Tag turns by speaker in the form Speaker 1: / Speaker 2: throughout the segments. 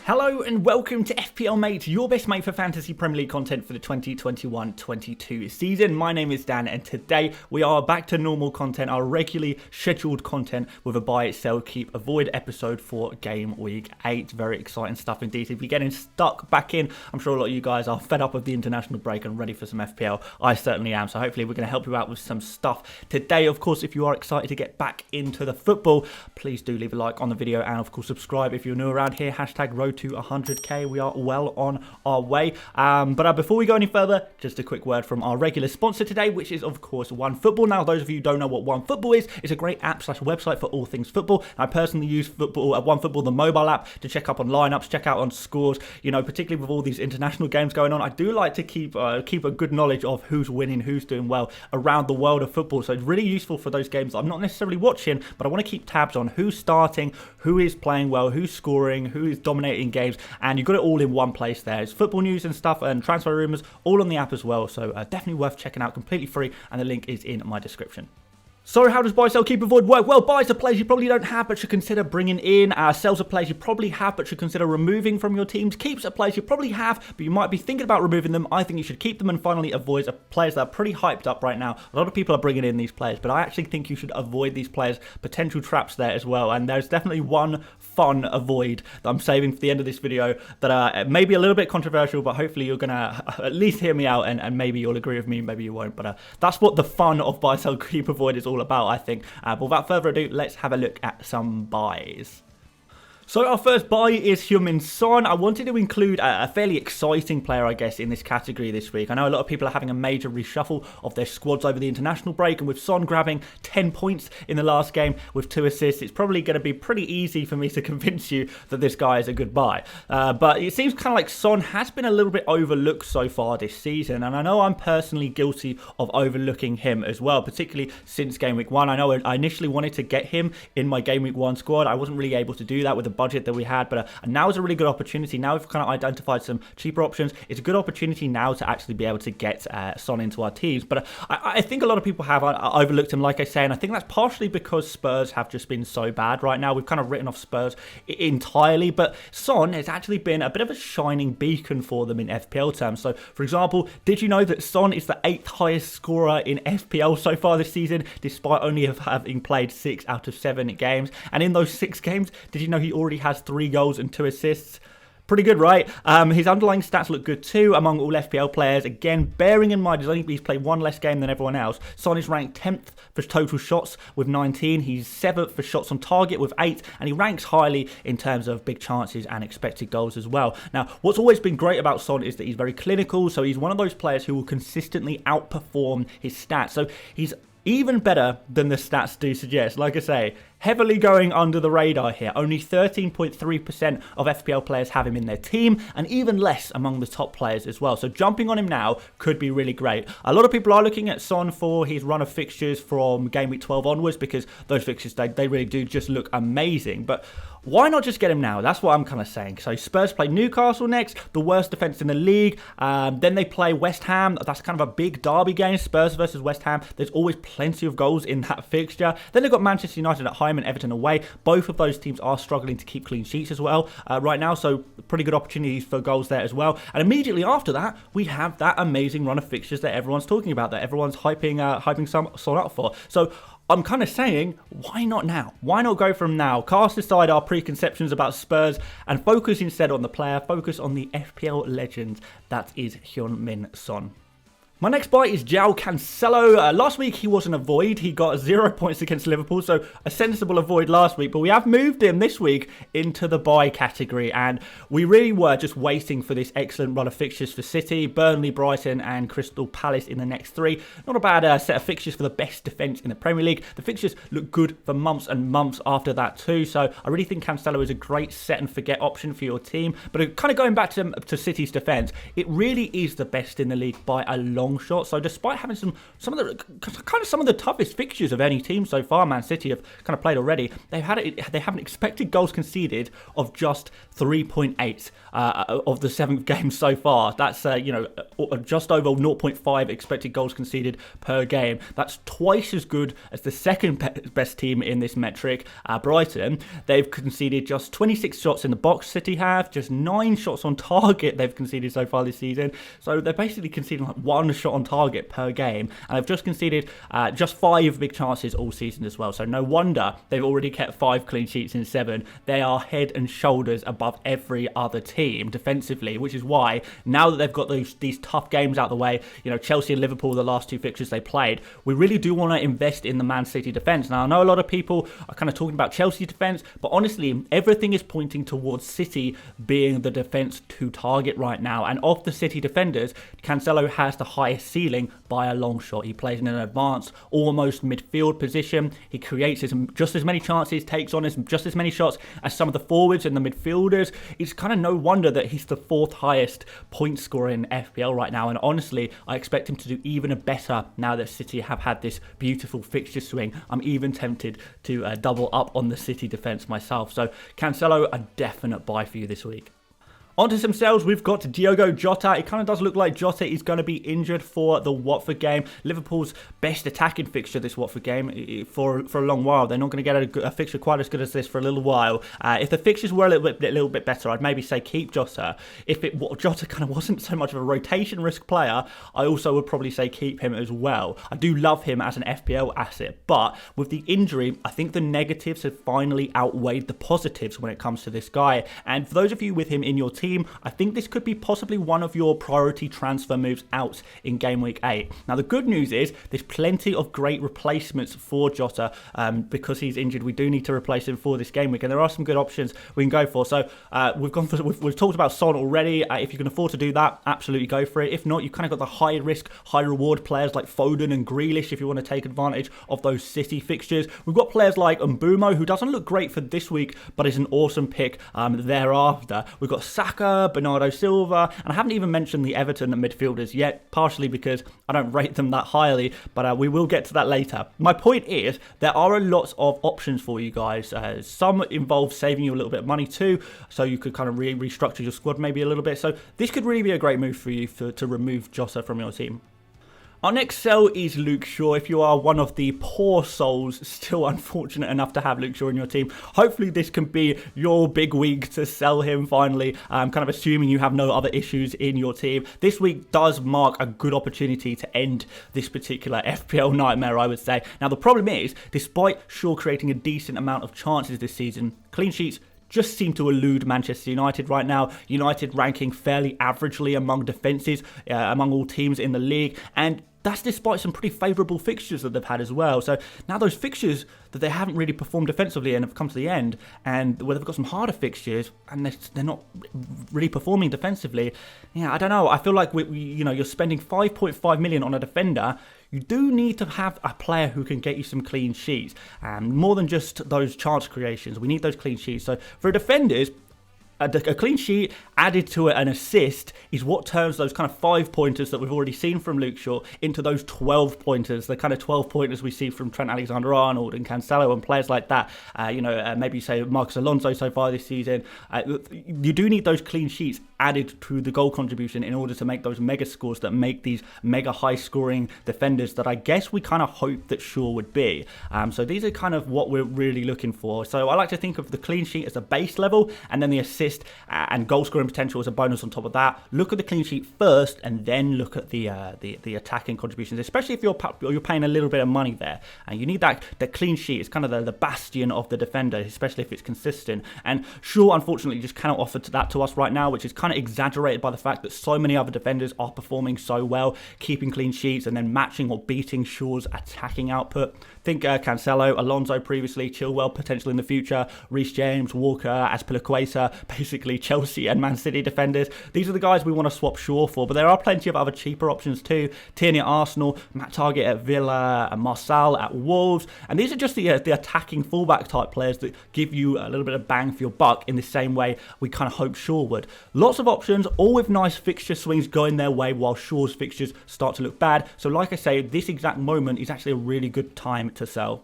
Speaker 1: Hello and welcome to FPL Mate, your best mate for fantasy Premier League content for the 2021-22 season. My name is Dan and today we are back to normal content, our regularly scheduled content with a buy, sell, keep, avoid episode for Game Week 8. Very exciting stuff indeed. If you're getting stuck back in, I'm sure a lot of you guys are fed up of the international break and ready for some FPL. I certainly am, so hopefully we're going to help you out with some stuff today. Of course, if you are excited to get back into the football, please do leave a like on the video and of course subscribe if you're new around here. Hashtag road to 100k. We are well on our way. But before we go any further, just a quick word from our regular sponsor today, which is of course OneFootball. Now, those of you who don't know what OneFootball is, it's a great app/website for all things football. I personally use OneFootball, the mobile app, to check up on lineups, check out on scores. You know, particularly with all these international games going on, I do like to keep a good knowledge of who's winning, who's doing well around the world of football. So it's really useful for those games that I'm not necessarily watching, but I want to keep tabs on who's starting, who is playing well, who's scoring, who is dominating games. And you've got it all in one place there. It's football news and stuff and transfer rumours all on the app as well. So definitely worth checking out, completely free. And the link is in my description. So how does buy, sell, keep, avoid work? Well, buys are players you probably don't have but should consider bringing in. Sells are players you probably have but should consider removing from your teams. Keeps are players you probably have but you might be thinking about removing them. I think you should keep them. And finally, avoids are players that are pretty hyped up right now. A lot of people are bringing in these players, but I actually think you should avoid these players. Potential traps there as well. And there's definitely one fun avoid that I'm saving for the end of this video that may be a little bit controversial, but hopefully you're going to at least hear me out and maybe you'll agree with me, maybe you won't. But that's what the fun of buy, sell, keep, avoid is all about, I think. But without further ado, let's have a look at some buys. So our first buy is Heung-min Son. I wanted to include a fairly exciting player, I guess, in this category this week. I know a lot of people are having a major reshuffle of their squads over the international break, and with Son grabbing 10 points in the last game with 2 assists, it's probably going to be pretty easy for me to convince you that this guy is a good buy. But it seems kind of like Son has been a little bit overlooked so far this season, and I know I'm personally guilty of overlooking him as well, particularly since Game Week 1. I know I initially wanted to get him in my Game Week 1 squad. I wasn't really able to do that with the budget that we had, but now is a really good opportunity. Now we've kind of identified some cheaper options. It's a good opportunity now to actually be able to get Son into our teams. But I think a lot of people have overlooked him, like I say, and I think that's partially because Spurs have just been so bad right now. We've kind of written off Spurs entirely, but Son has actually been a bit of a shining beacon for them in FPL terms. So, for example, did you know that Son is the 8th highest scorer in FPL so far this season, despite only having played 6 out of 7 games? And in those 6 games, did you know he already has 3 goals and 2 assists? Pretty good, right? His underlying stats look good too among all FPL players. Again, bearing in mind he's played 1 less game than everyone else. Son is ranked 10th for total shots with 19. He's 7th for shots on target with 8. And he ranks highly in terms of big chances and expected goals as well. Now, what's always been great about Son is that he's very clinical. So he's one of those players who will consistently outperform his stats. So he's even better than the stats do suggest. Like I say, heavily going under the radar here. Only 13.3% of FPL players have him in their team, and even less among the top players as well. So jumping on him now could be really great. A lot of people are looking at Son for his run of fixtures from Game Week 12 onwards, because those fixtures, they really do just look amazing. But why not just get him now? That's what I'm kind of saying. So Spurs play Newcastle next, the worst defence in the league. Then they play West Ham. That's kind of a big derby game, Spurs versus West Ham. There's always plenty of goals in that fixture. Then they've got Manchester United at home and Everton away. Both of those teams are struggling to keep clean sheets as well right now. So pretty good opportunities for goals there as well. And immediately after that, we have that amazing run of fixtures that everyone's talking about, that everyone's hyping Son up for. So I'm kind of saying, why not now? Why not go from now? Cast aside our preconceptions about Spurs and focus instead on the player. Focus on the FPL legend that is Heung-min Son. My next buy is Cancelo. Last week he was an avoid. He got 0 points against Liverpool, so a sensible avoid last week. But we have moved him this week into the buy category, and we really were just waiting for this excellent run of fixtures for City, Burnley, Brighton and Crystal Palace in the next 3. Not a bad set of fixtures for the best defence in the Premier League. The fixtures look good for months and months after that too, so I really think Cancelo is a great set and forget option for your team. But kind of going back to City's defence, it really is the best in the league by a long long shot. So despite having some of the toughest fixtures of any team so far, Man City have kind of played already. They have an expected goals conceded of just 3.8 of the 7th game so far. That's just over 0.5 expected goals conceded per game. That's twice as good as the second best team in this metric, Brighton. They've conceded just 26 shots in the box. City have just 9 shots on target they've conceded so far this season. So they're basically conceding like 1 shot on target per game, and they've just conceded just 5 big chances all season as well. So no wonder they've already kept 5 clean sheets in 7. They are head and shoulders above every other team defensively, which is why now that they've got these tough games out of the way, Chelsea and Liverpool, the last 2 fixtures they played, we really do want to invest in the Man City defence. Now I know a lot of people are kind of talking about Chelsea defence, but honestly everything is pointing towards City being the defence to target right now. And of the City defenders, Cancelo has the highest ceiling by a long shot. He plays in an advanced, almost midfield position. He creates just as many chances, takes on just as many shots as some of the forwards and the midfielders. It's kind of no wonder that he's the 4th highest point scorer in FPL right now. And honestly, I expect him to do even better now that City have had this beautiful fixture swing. I'm even tempted to double up on the City defence myself. So Cancelo, a definite buy for you this week. On to some sales, we've got Diogo Jota. It kind of does look like Jota is going to be injured for the Watford game. Liverpool's best attacking fixture this Watford game for a long while. They're not going to get a fixture quite as good as this for a little while. If the fixtures were a little bit better, I'd maybe say keep Jota. If Jota kind of wasn't so much of a rotation risk player, I also would probably say keep him as well. I do love him as an FPL asset, but with the injury, I think the negatives have finally outweighed the positives when it comes to this guy. And for those of you with him in your team, I think this could be possibly one of your priority transfer moves out in Gameweek 8. Now, the good news is there's plenty of great replacements for Jota because he's injured. We do need to replace him for this game week, and there are some good options we can go for. So we've talked about Son already. If you can afford to do that, absolutely go for it. If not, you've kind of got the high risk, high reward players like Foden and Grealish if you want to take advantage of those City fixtures. We've got players like Mbeumo, who doesn't look great for this week, but is an awesome pick thereafter. We've got Saka, Bernardo Silva, and I haven't even mentioned the Everton midfielders yet, partially because I don't rate them that highly, but we will get to that later. My point is, there are a lot of options for you guys. Some involve saving you a little bit of money too, so you could kind of restructure your squad maybe a little bit. So this could really be a great move for you to remove Jota from your team. Our next sell is Luke Shaw. If you are one of the poor souls still unfortunate enough to have Luke Shaw in your team, hopefully this can be your big week to sell him finally. I'm kind of assuming you have no other issues in your team. This week does mark a good opportunity to end this particular FPL nightmare, I would say. Now, the problem is, despite Shaw creating a decent amount of chances this season, clean sheets just seem to elude Manchester United right now. United ranking fairly averagely among defences, among all teams in the league, and that's despite some pretty favourable fixtures that they've had as well. So now those fixtures that they haven't really performed defensively and have come to the end, and where they've got some harder fixtures and they're not really performing defensively. Yeah, I don't know. I feel like you're spending 5.5 million on a defender. You do need to have a player who can get you some clean sheets, more than just those chance creations. We need those clean sheets. So for defenders, a clean sheet added to an assist is what turns those kind of 5-pointers that we've already seen from Luke Shaw into those 12-pointers, the kind of 12-pointers we see from Trent Alexander-Arnold and Cancelo and players like that. Maybe say Marcus Alonso so far this season. You do need those clean sheets added to the goal contribution in order to make those mega scores that make these mega high-scoring defenders that I guess we kind of hope that Shaw would be. So these are kind of what we're really looking for. So I like to think of the clean sheet as a base level, and then the assist and goal scoring potential as a bonus on top of that. Look at the clean sheet first, and then look at the attacking contributions, especially if you're paying a little bit of money there. And you need that clean sheet. It's kind of the bastion of the defender, especially if it's consistent. And Shaw, unfortunately, just cannot offer that to us right now, which is kind of exaggerated by the fact that so many other defenders are performing so well, keeping clean sheets and then matching or beating Shaw's attacking output. Think Cancelo, Alonso previously, Chilwell potentially in the future, Reece James, Walker, Azpilicueta, basically Chelsea and Man City defenders. These are the guys we want to swap Shaw for, but there are plenty of other cheaper options too. Tierney at Arsenal, Matt Target at Villa, and Marçal at Wolves. And these are just the attacking fullback type players that give you a little bit of bang for your buck in the same way we kind of hope Shaw would. Lots of options, all with nice fixture swings going their way while Shaw's fixtures start to look bad. So like I say, this exact moment is actually a really good time to sell.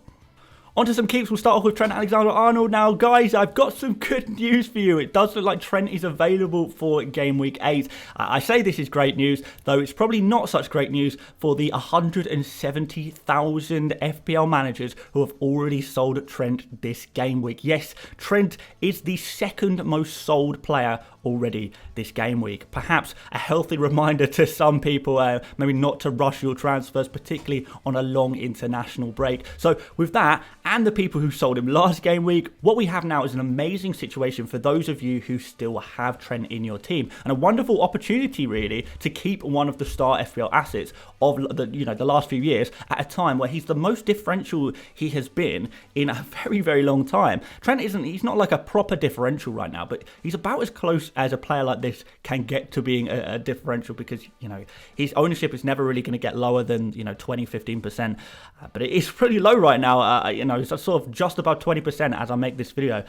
Speaker 1: On to some keeps. We'll start off with Trent Alexander-Arnold. Now, guys, I've got some good news for you. It does look like Trent is available for Game Week 8. I say this is great news, though it's probably not such great news for the 170,000 FPL managers who have already sold Trent this game week. Yes, Trent is the second most sold player already this game week. Perhaps a healthy reminder to some people, maybe not to rush your transfers, particularly on a long international break. So with that, and the people who sold him last game week, what we have now is an amazing situation for those of you who still have Trent in your team, and a wonderful opportunity really to keep one of the star FPL assets of the last few years at a time where he's the most differential he has been in a very, very long time. Trent he's not like a proper differential right now, but he's about as close as a player like this can get to being a differential, because his ownership is never really going to get lower than 20-15%, but it is pretty low right now. It's sort of just above 20% as I make this video.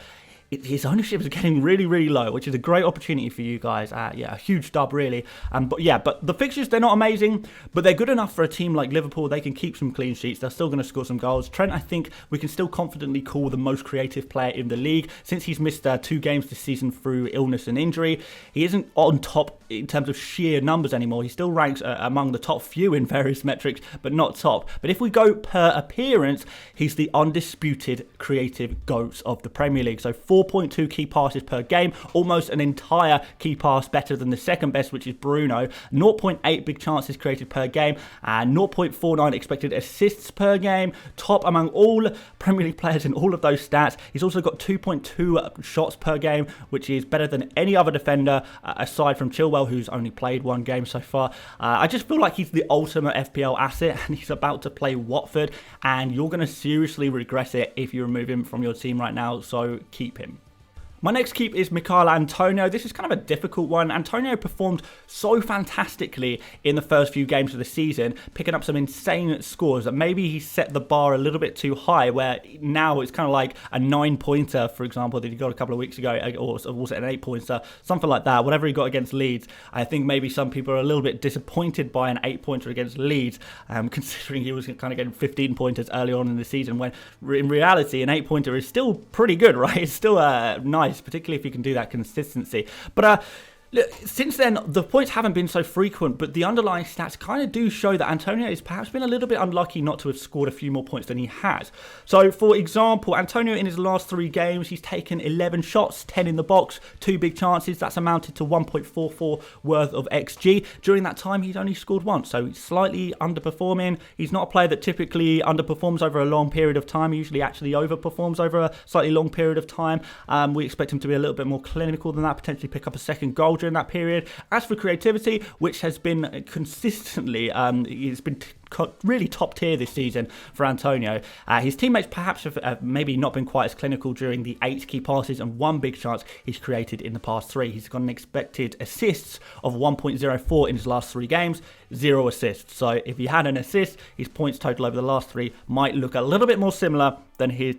Speaker 1: His ownership is getting really, really low, which is a great opportunity for you guys. Yeah, a huge dub, really. But the fixtures, they're not amazing, but they're good enough for a team like Liverpool. They can keep some clean sheets. They're still going to score some goals. Trent, I think we can still confidently call the most creative player in the league. Since he's missed 2 games this season through illness and injury, he isn't on top in terms of sheer numbers anymore. He still ranks among the top few in various metrics, but not top. But if we go per appearance, he's the undisputed creative GOAT of the Premier League. So 4.2 key passes per game, almost an entire key pass better than the second best, which is Bruno. 0.8 big chances created per game, and 0.49 expected assists per game. Top among all Premier League players in all of those stats. He's also got 2.2 shots per game, which is better than any other defender aside from Chilwell, who's only played 1 game so far. I just feel like he's the ultimate FPL asset, and he's about to play Watford, and you're going to seriously regret it if you remove him from your team right now, so keep him. My next keep is Michail Antonio. This is kind of a difficult one. Antonio performed so fantastically in the first few games of the season, picking up some insane scores that maybe he set the bar a little bit too high, where now it's kind of like a 9-pointer, for example, that he got a couple of weeks ago, or was it an 8-pointer, something like that, whatever he got against Leeds. I think maybe some people are a little bit disappointed by an 8-pointer against Leeds, considering he was kind of getting 15-pointers early on in the season, when in reality an 8-pointer is still pretty good, right? It's still nice, particularly if you can do that consistency. But look, since then, the points haven't been so frequent, but the underlying stats kind of do show that Antonio has perhaps been a little bit unlucky not to have scored a few more points than he has. So, for example, Antonio in his last 3 games, he's taken 11 shots, 10 in the box, 2 big chances. That's amounted to 1.44 worth of XG. During that time, he's only scored once, so he's slightly underperforming. He's not a player that typically underperforms over a long period of time. He usually actually overperforms over a slightly long period of time. We expect him to be a little bit more clinical than that, potentially pick up a second goal during that period. As for creativity, which has been consistently, it's been really top tier this season for Antonio. His teammates perhaps have maybe not been quite as clinical during the 8 key passes and 1 big chance he's created in the past 3. He's got an expected assists of 1.04 in his last 3 games, 0 assists. So if he had an assist, his points total over the last 3 might look a little bit more similar than his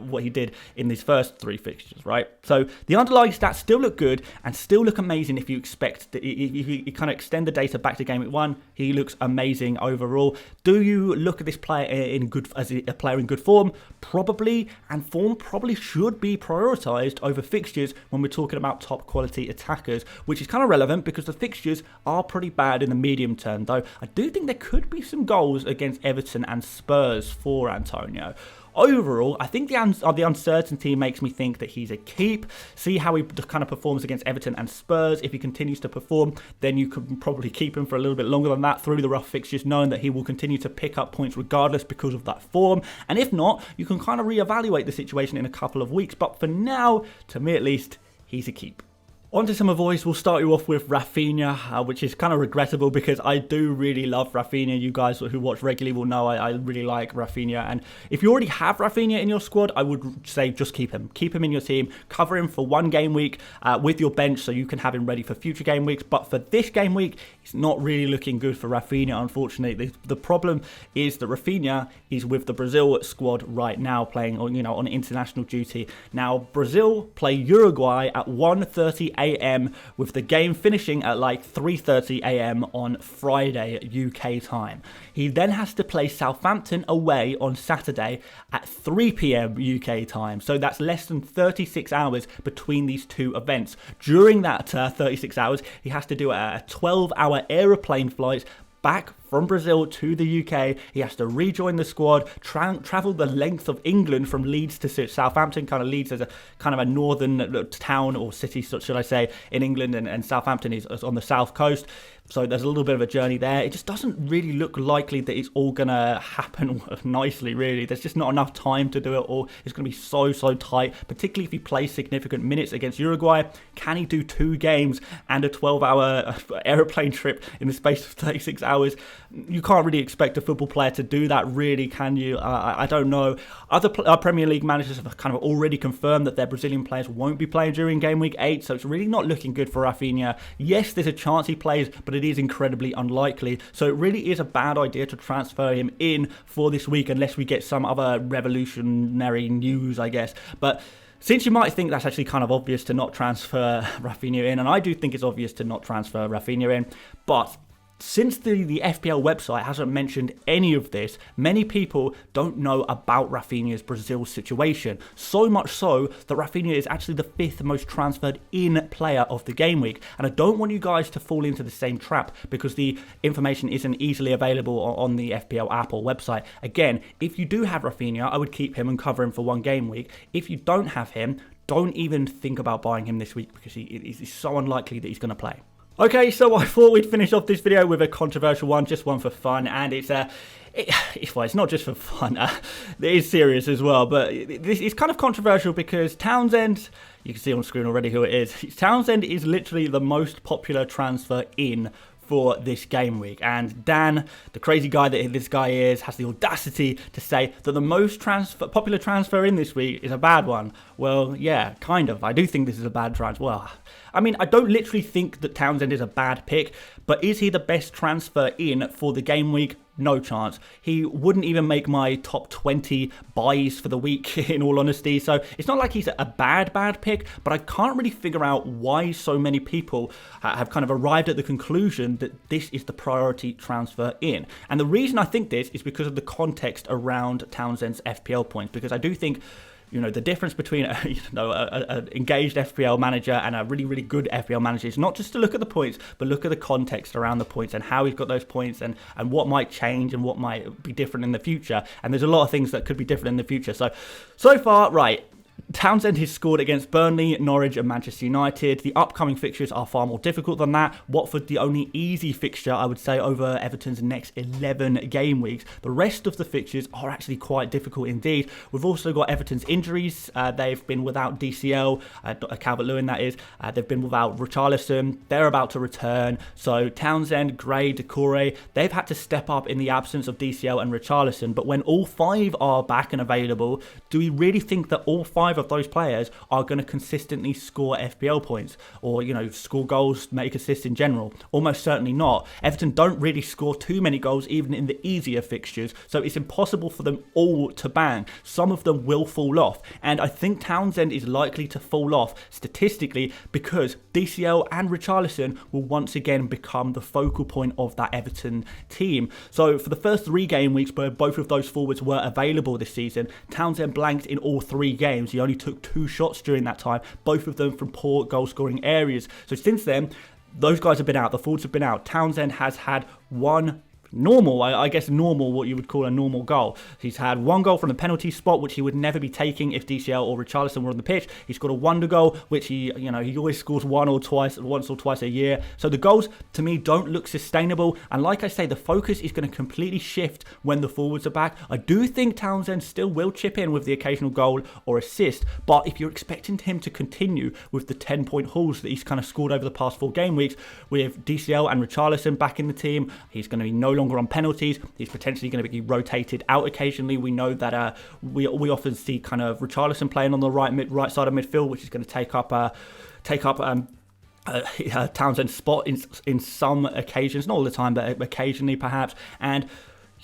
Speaker 1: what he did in these first 3 fixtures, right? So the underlying stats still look good and still look amazing if you expect, if you kind of extend the data back to Game Week 1, he looks amazing overall. Do you look at this player as a player in good form? Probably, and form probably should be prioritised over fixtures when we're talking about top quality attackers, which is kind of relevant because the fixtures are pretty bad in the medium term, though I do think there could be some goals against Everton and Spurs for Antonio. Overall, I think the uncertainty makes me think that he's a keep. See how he kind of performs against Everton and Spurs. If he continues to perform, then you could probably keep him for a little bit longer than that through the rough fixtures, knowing that he will continue to pick up points regardless because of that form. And if not, you can kind of reevaluate the situation in a couple of weeks. But for now, to me at least, he's a keep. On to some avoids. We'll start you off with Rafinha, which is kind of regrettable because I do really love Rafinha. You guys who watch regularly will know I really like Rafinha. And if you already have Rafinha in your squad, I would say just keep him. Keep him in your team. Cover him for one game week with your bench so you can have him ready for future game weeks. But for this game week, it's not really looking good for Rafinha, unfortunately. The problem is that Rafinha is with the Brazil squad right now playing on international duty. Now, Brazil play Uruguay at 1:30 a.m. with the game finishing at like 3:30 a.m. on Friday UK time. He then has to play Southampton away on Saturday at 3 p.m. UK time. So that's less than 36 hours between these two events. During that 36 hours, he has to do a 12-hour aeroplane flight back from Brazil to the UK. He has to rejoin the squad, travel the length of England from Leeds to Southampton. Kind of Leeds as a kind of a northern town or city, should I say, in England, and Southampton is on the south coast. So there's a little bit of a journey there. It just doesn't really look likely that it's all going to happen nicely, really. There's just not enough time to do it all. It's going to be so tight, particularly if he plays significant minutes against Uruguay. Can he do 2 games and a 12-hour aeroplane trip in the space of 36 hours? You can't really expect a football player to do that, really, can you? I don't know. Other Premier League managers have kind of already confirmed that their Brazilian players won't be playing during Gameweek 8, so it's really not looking good for Rafinha. Yes, there's a chance he plays, but it is incredibly unlikely. So it really is a bad idea to transfer him in for this week unless we get some other revolutionary news, I guess. But since you might think that's actually kind of obvious to not transfer Rafinha in, and I do think it's obvious to not transfer Rafinha in, but since the FPL website hasn't mentioned any of this, many people don't know about Rafinha's Brazil situation. So much so that Rafinha is actually the 5th most transferred in player of the game week. And I don't want you guys to fall into the same trap because the information isn't easily available on the FPL app or website. Again, if you do have Rafinha, I would keep him and cover him for one game week. If you don't have him, don't even think about buying him this week because it's so unlikely that he's going to play. Okay, so I thought we'd finish off this video with a controversial one, just one for fun, and it's not just for fun, it is serious as well, but it's kind of controversial because Townsend, you can see on screen already who it is, Townsend is literally the most popular transfer in for this game week, and Dan, the crazy guy that this guy is, has the audacity to say that the most popular transfer in this week is a bad one. Well, yeah, kind of. I do think this is a bad transfer. Well, I mean, I don't literally think that Townsend is a bad pick, but is he the best transfer in for the game week? No chance. He wouldn't even make my top 20 buys for the week, in all honesty. So it's not like he's a bad pick, but I can't really figure out why so many people have kind of arrived at the conclusion that this is the priority transfer in. And the reason I think this is because of the context around Townsend's FPL points, because I do think the difference between an engaged FPL manager and a really good FPL manager is not just to look at the points, but look at the context around the points and how he's got those points and what might change and what might be different in the future. And there's a lot of things that could be different in the future. So far, right, Townsend has scored against Burnley, Norwich and Manchester United. The upcoming fixtures are far more difficult than that. Watford, the only easy fixture, I would say, over Everton's next 11 game weeks. The rest of the fixtures are actually quite difficult indeed. We've also got Everton's injuries. They've been without DCL, Calvert-Lewin that is. They've been without Richarlison. They're about to return. So Townsend, Gray, Decore, they've had to step up in the absence of DCL and Richarlison. But when all 5 are back and available, do we really think that all 5 of those players are going to consistently score FPL points or, score goals, make assists in general? Almost certainly not. Everton don't really score too many goals even in the easier fixtures, so it's impossible for them all to bang. Some of them will fall off, and I think Townsend is likely to fall off statistically because DCL and Richarlison will once again become the focal point of that Everton team. So for the first 3 game weeks where both of those forwards were available this season, Townsend blanked in all 3 games. He only took 2 shots during that time, both of them from poor goal-scoring areas. So since then, those guys have been out. The forwards have been out. Townsend has had 1 normal, I guess normal, what you would call a normal goal. He's had 1 goal from the penalty spot, which he would never be taking if DCL or Richarlison were on the pitch. He's got a wonder goal, which he always scores once or twice a year. So the goals, to me, don't look sustainable. And like I say, the focus is going to completely shift when the forwards are back. I do think Townsend still will chip in with the occasional goal or assist, but if you're expecting him to continue with the 10-point hauls that he's kind of scored over the past 4 game weeks, with DCL and Richarlison back in the team, he's going to be no longer on penalties. He's potentially going to be rotated out occasionally. We know that we often see kind of Richarlison playing on the right side of midfield, which is going to take up Townsend's spot in some occasions, not all the time, but occasionally perhaps. And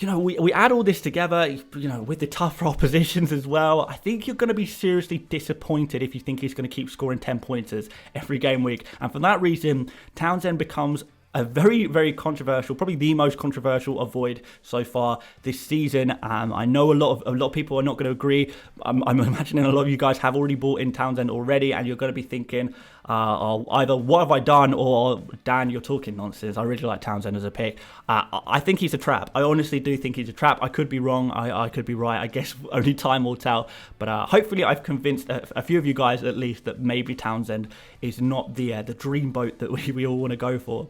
Speaker 1: we add all this together, with the tougher oppositions as well. I think you're going to be seriously disappointed if you think he's going to keep scoring 10-pointers every game week. And for that reason, Townsend becomes a very, very controversial, probably the most controversial avoid so far this season. I know a lot of people are not going to agree. I'm imagining a lot of you guys have already bought in Townsend already, and you're going to be thinking, either what have I done, or Dan, you're talking nonsense. I really like Townsend as a pick. I think he's a trap. I honestly do think he's a trap. I could be wrong. I could be right. I guess only time will tell. But hopefully I've convinced a few of you guys at least that maybe Townsend is not the dream boat that we all want to go for.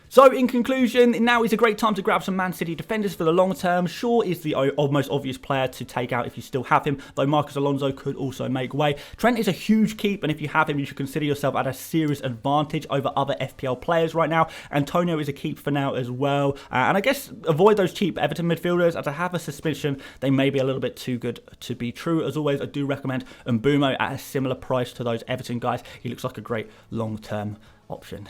Speaker 1: So, in conclusion, now is a great time to grab some Man City defenders for the long term. Shaw is the most obvious player to take out if you still have him, though Marcus Alonso could also make way. Trent is a huge keep, and if you have him, you should consider yourself at a serious advantage over other FPL players right now. Antonio is a keep for now as well. And I guess avoid those cheap Everton midfielders, as I have a suspicion they may be a little bit too good to be true. As always, I do recommend Mbumo at a similar price to those Everton guys. He looks like a great long-term option.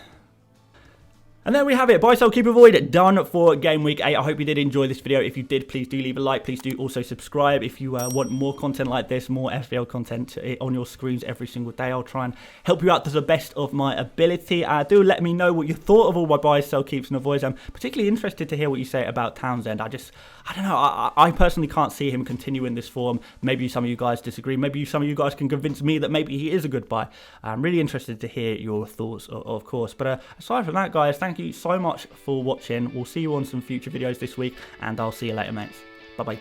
Speaker 1: And there we have it. Buy, sell, keep, avoid done for Game Week 8. I hope you did enjoy this video. If you did, please do leave a like. Please do also subscribe if you want more content like this, more FPL content on your screens every single day. I'll try and help you out to the best of my ability. Do let me know what you thought of all my buys, sell, keeps, and avoids. I'm particularly interested to hear what you say about Townsend. I don't know. I personally can't see him continuing this form. Maybe some of you guys disagree. Maybe some of you guys can convince me that maybe he is a good buy. I'm really interested to hear your thoughts, of course. But aside from that, guys, thank you so much for watching. We'll see you on some future videos this week, and I'll see you later, mates. Bye-bye.